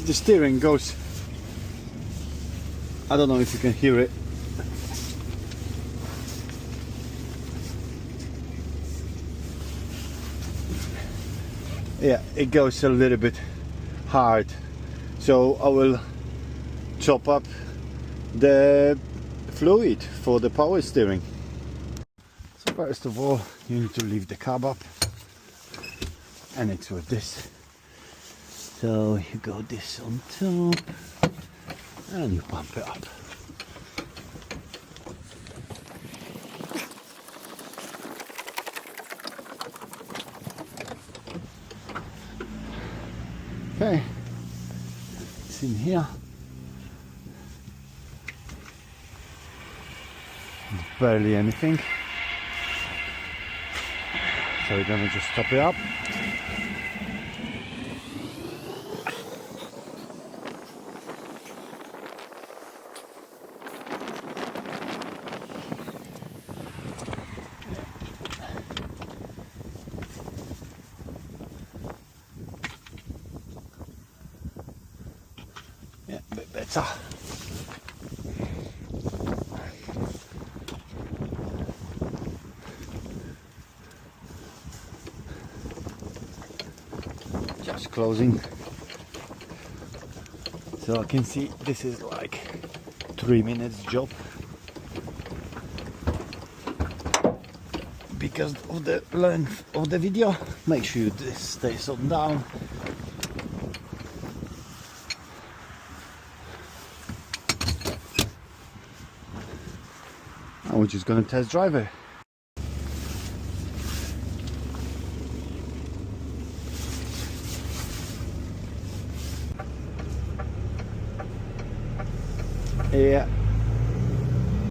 the steering goes, I don't know if you can hear it. Yeah, it goes a little bit hard, so I will chop up the fluid for the power steering. So first of all, you need to lift the cab up, and it's with this. So you go this on top and you pump it up. Okay, it's in here. There's barely anything. So we're gonna just top it up. Yeah, a bit better. Just closing. So I can see this is like 3 minutes job. Because of the length of the video, make sure this stays on down. And we're just gonna test drive it. Yeah,